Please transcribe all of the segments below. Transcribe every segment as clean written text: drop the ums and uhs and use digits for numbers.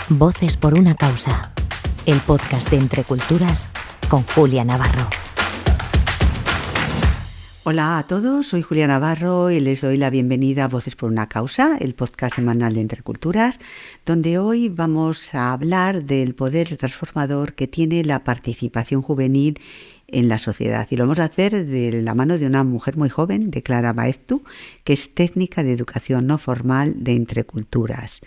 Voces por una causa, el podcast de Entre Culturas con Julia Navarro. Hola a todos, soy Julia Navarro y les doy la bienvenida a Voces por una causa, el podcast semanal de Entre Culturas, donde hoy vamos a hablar del poder transformador que tiene la participación juvenil en la sociedad. Y lo vamos a hacer de la mano de una mujer muy joven, de Clara Baeztu, que es técnica de educación no formal de Entre Culturas,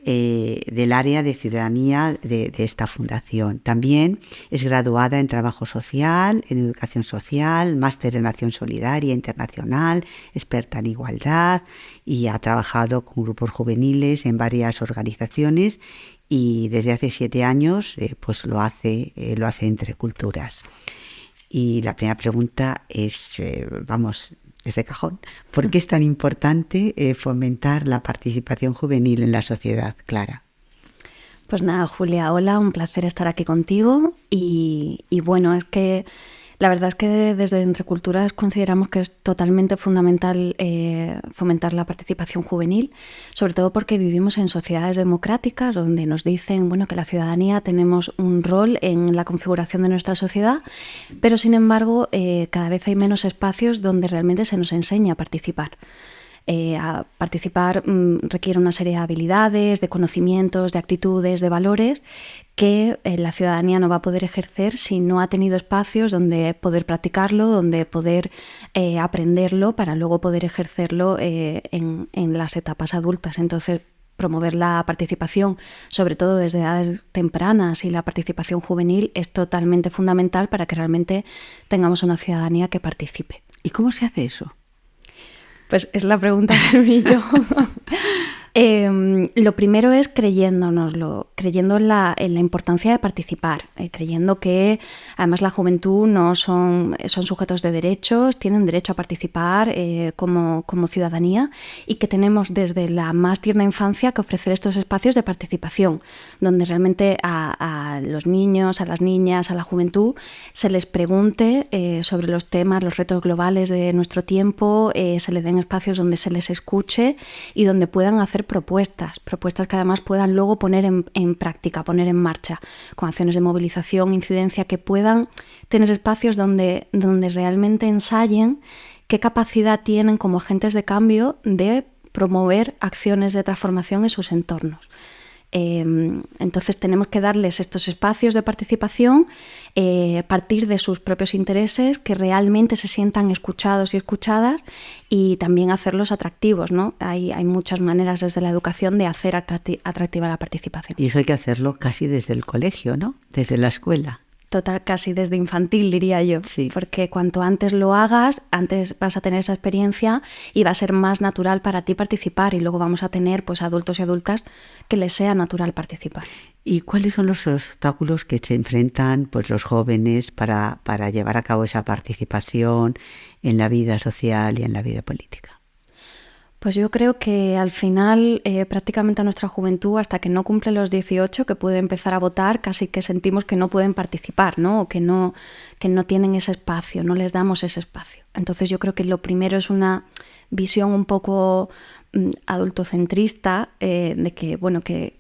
del área de ciudadanía de esta fundación. También es graduada en trabajo social, en educación social, máster en acción solidaria internacional, experta en igualdad, y ha trabajado con grupos juveniles en varias organizaciones y desde hace 7 años pues lo hace Entre Culturas. Y la primera pregunta es, es de cajón. ¿Por qué es tan importante fomentar la participación juvenil en la sociedad, Clara? Pues nada, Julia, hola, un placer estar aquí contigo. Y bueno, es que la verdad es que desde Entre Culturas consideramos que es totalmente fundamental fomentar la participación juvenil, sobre todo porque vivimos en sociedades democráticas donde nos dicen que la ciudadanía tenemos un rol en la configuración de nuestra sociedad, pero sin embargo cada vez hay menos espacios donde realmente se nos enseña a participar. A participar requiere una serie de habilidades, de conocimientos, de actitudes, de valores que la ciudadanía no va a poder ejercer si no ha tenido espacios donde poder practicarlo, donde poder aprenderlo para luego poder ejercerlo en las etapas adultas. Entonces, promover la participación, sobre todo desde edades tempranas, y la participación juvenil es totalmente fundamental para que realmente tengamos una ciudadanía que participe. ¿Y cómo se hace eso? Pues es la pregunta que vi yo. Lo primero es creyéndonoslo, creyendo en la importancia de participar, creyendo que además la juventud no son sujetos de derechos, tienen derecho a participar como ciudadanía, y que tenemos desde la más tierna infancia que ofrecer estos espacios de participación, donde realmente a los niños, a las niñas, a la juventud se les pregunte sobre los temas, los retos globales de nuestro tiempo, se les den espacios donde se les escuche y donde puedan hacer propuestas que además puedan luego poner en práctica, poner en marcha, con acciones de movilización, incidencia, que puedan tener espacios donde realmente ensayen qué capacidad tienen como agentes de cambio de promover acciones de transformación en sus entornos. Entonces tenemos que darles estos espacios de participación, partir de sus propios intereses, que realmente se sientan escuchados y escuchadas, y también hacerlos atractivos, ¿no? Hay muchas maneras desde la educación de hacer atractiva la participación. Y eso hay que hacerlo casi desde el colegio, ¿no? Desde la escuela. Total, casi desde infantil, diría yo. Sí. Porque cuanto antes lo hagas, antes vas a tener esa experiencia y va a ser más natural para ti participar, y luego vamos a tener adultos y adultas que les sea natural participar. ¿Y cuáles son los obstáculos que se enfrentan los jóvenes para llevar a cabo esa participación en la vida social y en la vida política? Pues yo creo que al final prácticamente a nuestra juventud, hasta que no cumple los 18, que puede empezar a votar, casi que sentimos que no pueden participar, ¿no? O que no tienen ese espacio, no les damos ese espacio. Entonces yo creo que lo primero es una visión un poco adultocentrista, de que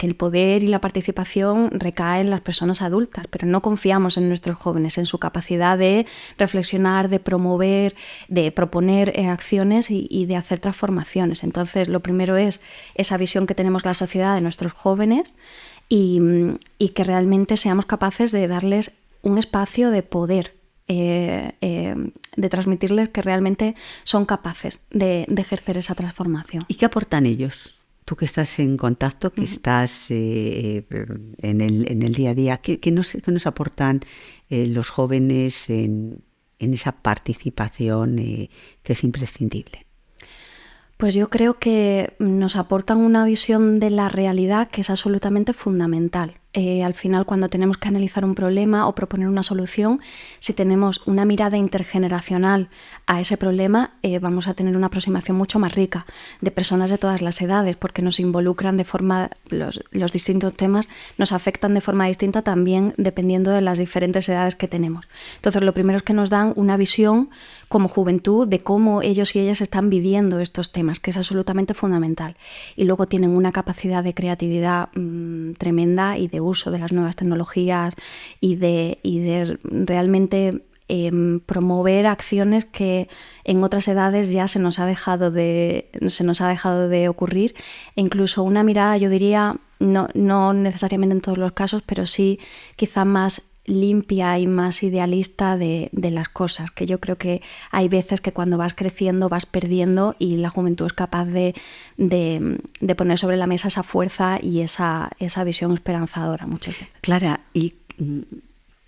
el poder y la participación recaen en las personas adultas, pero no confiamos en nuestros jóvenes, en su capacidad de reflexionar, de promover, de proponer acciones y de hacer transformaciones. Entonces lo primero es esa visión que tenemos la sociedad de nuestros jóvenes, y que realmente seamos capaces de darles un espacio de poder, de transmitirles que realmente son capaces de ejercer esa transformación. ¿Y qué aportan ellos? Tú que estás en contacto, que estás en el día a día, ¿qué nos aportan los jóvenes en esa participación que es imprescindible? Pues yo creo que nos aportan una visión de la realidad que es absolutamente fundamental. Al final, cuando tenemos que analizar un problema o proponer una solución, si tenemos una mirada intergeneracional a ese problema, vamos a tener una aproximación mucho más rica de personas de todas las edades, porque nos involucran de forma, los distintos temas nos afectan de forma distinta también dependiendo de las diferentes edades que tenemos. Entonces, lo primero es que nos dan una visión como juventud de cómo ellos y ellas están viviendo estos temas, que es absolutamente fundamental. Y luego tienen una capacidad de creatividad tremenda y de uso de las nuevas tecnologías y de realmente promover acciones que en otras edades ya se nos ha dejado de ocurrir, e incluso una mirada, yo diría, no necesariamente en todos los casos, pero sí quizá más limpia y más idealista de las cosas, que yo creo que hay veces que cuando vas creciendo vas perdiendo, y la juventud es capaz de poner sobre la mesa esa fuerza y esa visión esperanzadora muchas veces. Clara, ¿y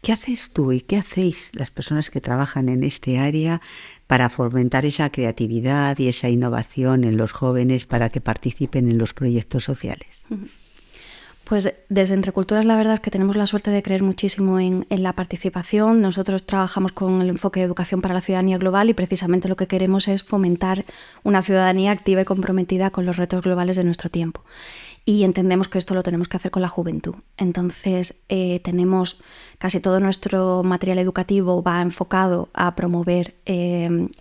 qué haces tú y qué hacéis las personas que trabajan en este área para fomentar esa creatividad y esa innovación en los jóvenes para que participen en los proyectos sociales? Pues desde Entre Culturas la verdad es que tenemos la suerte de creer muchísimo en la participación. Nosotros trabajamos con el enfoque de educación para la ciudadanía global y precisamente lo que queremos es fomentar una ciudadanía activa y comprometida con los retos globales de nuestro tiempo. Y entendemos que esto lo tenemos que hacer con la juventud. Entonces, tenemos casi todo nuestro material educativo va enfocado a promover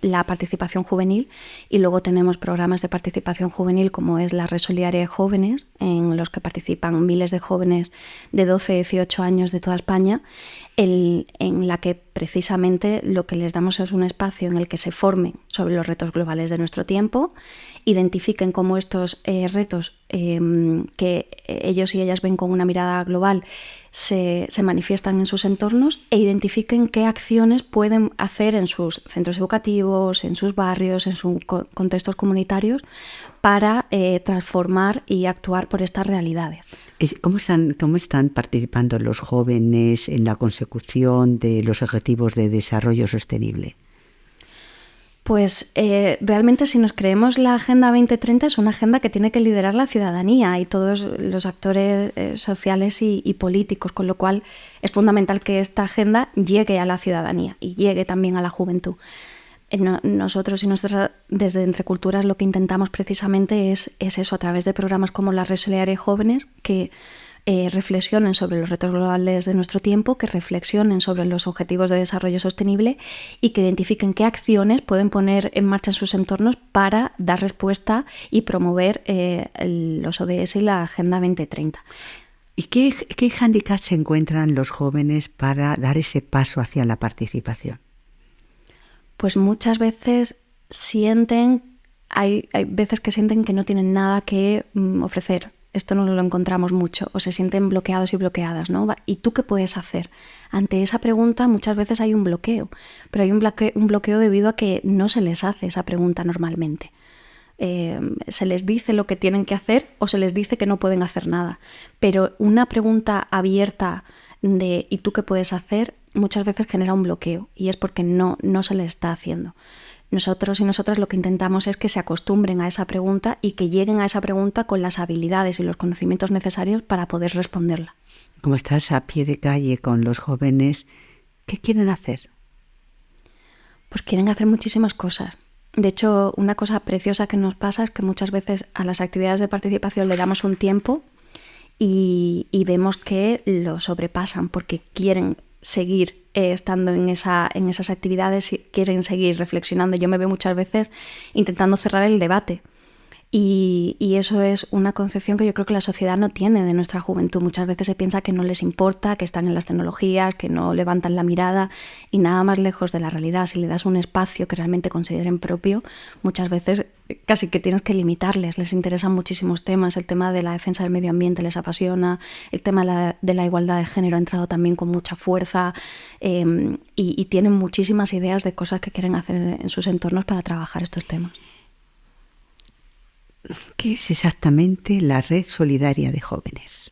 la participación juvenil, y luego tenemos programas de participación juvenil como es la Red Solidaria de Jóvenes, en los que participan miles de jóvenes de 12 a 18 años de toda España, en la que precisamente lo que les damos es un espacio en el que se formen sobre los retos globales de nuestro tiempo, identifiquen cómo estos retos que ellos y ellas ven con una mirada global se manifiestan en sus entornos, e identifiquen qué acciones pueden hacer en sus centros educativos, en sus barrios, en sus contextos comunitarios para transformar y actuar por estas realidades. ¿Cómo están participando los jóvenes en la consecución de los objetivos de desarrollo sostenible? Pues realmente, si nos creemos la Agenda 2030, es una agenda que tiene que liderar la ciudadanía y todos los actores sociales y políticos, con lo cual es fundamental que esta agenda llegue a la ciudadanía y llegue también a la juventud. Nosotros y nosotras desde Entre Culturas lo que intentamos precisamente es eso, a través de programas como la Red Solidaria de Jóvenes, que reflexionen sobre los retos globales de nuestro tiempo, que reflexionen sobre los objetivos de desarrollo sostenible y que identifiquen qué acciones pueden poner en marcha en sus entornos para dar respuesta y promover los ODS y la Agenda 2030. ¿Y qué hándicaps se encuentran los jóvenes para dar ese paso hacia la participación? Pues muchas veces hay veces que sienten que no tienen nada que ofrecer. Esto no lo encontramos mucho, o se sienten bloqueados y bloqueadas, ¿no? ¿Y tú qué puedes hacer? Ante esa pregunta muchas veces hay un bloqueo, pero hay un bloqueo debido a que no se les hace esa pregunta normalmente. Se les dice lo que tienen que hacer o se les dice que no pueden hacer nada, pero una pregunta abierta de ¿y tú qué puedes hacer? Muchas veces genera un bloqueo, y es porque no se les está haciendo. Nosotros y nosotras lo que intentamos es que se acostumbren a esa pregunta y que lleguen a esa pregunta con las habilidades y los conocimientos necesarios para poder responderla. Como estás a pie de calle con los jóvenes, ¿qué quieren hacer? Pues quieren hacer muchísimas cosas. De hecho, una cosa preciosa que nos pasa es que muchas veces a las actividades de participación le damos un tiempo y vemos que lo sobrepasan porque quieren seguir estando en esas actividades y quieren seguir reflexionando. Yo me veo muchas veces intentando cerrar el debate y eso es una concepción que yo creo que la sociedad no tiene de nuestra juventud. Muchas veces se piensa que no les importa, que están en las tecnologías, que no levantan la mirada, y nada más lejos de la realidad. Si le das un espacio que realmente consideren propio, muchas veces casi que tienes que limitarles. Les interesan muchísimos temas. El tema de la defensa del medio ambiente les apasiona, el tema de la igualdad de género ha entrado también con mucha fuerza, y tienen muchísimas ideas de cosas que quieren hacer en sus entornos para trabajar estos temas. ¿Qué es exactamente la Red Solidaria de Jóvenes?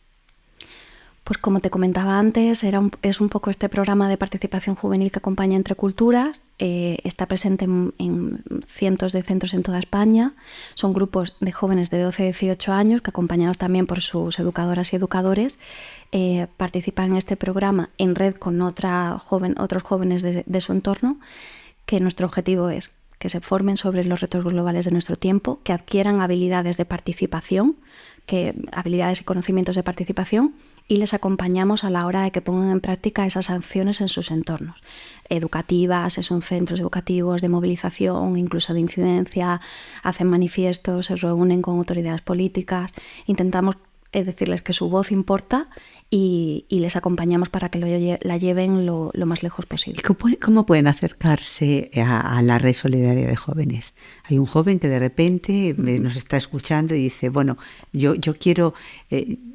Pues como te comentaba antes, es un poco este programa de participación juvenil que acompaña Entre Culturas. Está presente en cientos de centros en toda España. Son grupos de jóvenes de 12 a 18 años que, acompañados también por sus educadoras y educadores, participan en este programa en red con otros jóvenes de su entorno, que nuestro objetivo es que se formen sobre los retos globales de nuestro tiempo, que adquieran habilidades de participación, habilidades y conocimientos de participación, y les acompañamos a la hora de que pongan en práctica esas acciones en sus entornos educativas, son centros educativos de movilización, incluso de incidencia, hacen manifiestos, se reúnen con autoridades políticas, intentamos decirles que su voz importa y les acompañamos para que la lleven lo más lejos posible. ¿Cómo pueden acercarse a la Red Solidaria de Jóvenes? Hay un joven que de repente nos está escuchando y dice, bueno, yo quiero,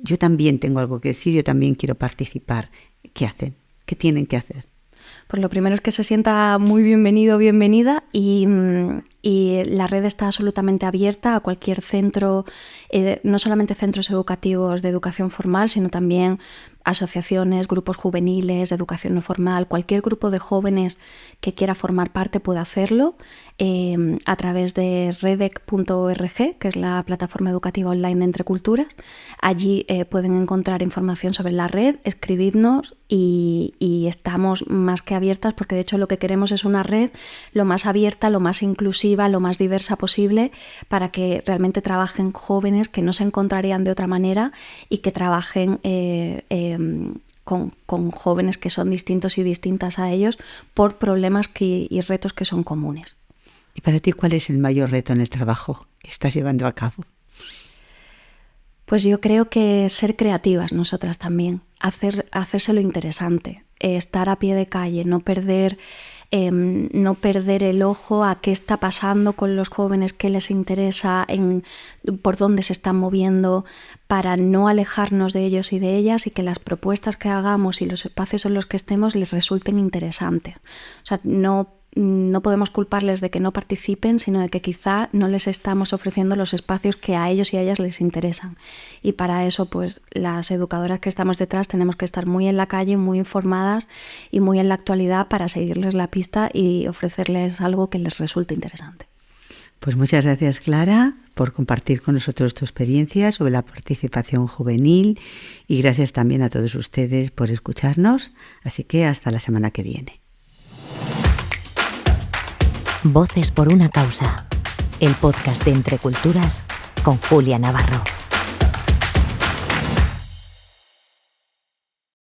yo también tengo algo que decir, yo también quiero participar. ¿Qué hacen? ¿Qué tienen que hacer? Pues lo primero es que se sienta muy bienvenido o bienvenida y la red está absolutamente abierta a cualquier centro, no solamente centros educativos de educación formal, sino también asociaciones, grupos juveniles, de educación no formal, cualquier grupo de jóvenes que quiera formar parte puede hacerlo a través de redec.org, que es la plataforma educativa online de Entre Culturas. Allí pueden encontrar información sobre la red, escribidnos y estamos más que abiertas porque de hecho lo que queremos es una red lo más abierta, lo más inclusiva, lo más diversa posible para que realmente trabajen jóvenes que no se encontrarían de otra manera y que trabajen con jóvenes que son distintos y distintas a ellos por problemas y retos que son comunes. ¿Y para ti cuál es el mayor reto en el trabajo que estás llevando a cabo? Pues yo creo que ser creativas nosotras también, hacérselo interesante, estar a pie de calle, no perder el ojo a qué está pasando con los jóvenes, qué les interesa, por dónde se están moviendo, para no alejarnos de ellos y de ellas y que las propuestas que hagamos y los espacios en los que estemos les resulten interesantes. O sea, no podemos culparles de que no participen, sino de que quizá no les estamos ofreciendo los espacios que a ellos y a ellas les interesan. Y para eso, pues las educadoras que estamos detrás tenemos que estar muy en la calle, muy informadas y muy en la actualidad para seguirles la pista y ofrecerles algo que les resulte interesante. Pues muchas gracias, Clara, por compartir con nosotros tu experiencia sobre la participación juvenil y gracias también a todos ustedes por escucharnos. Así que hasta la semana que viene. Voces por una causa, el podcast de Entre Culturas con Julia Navarro.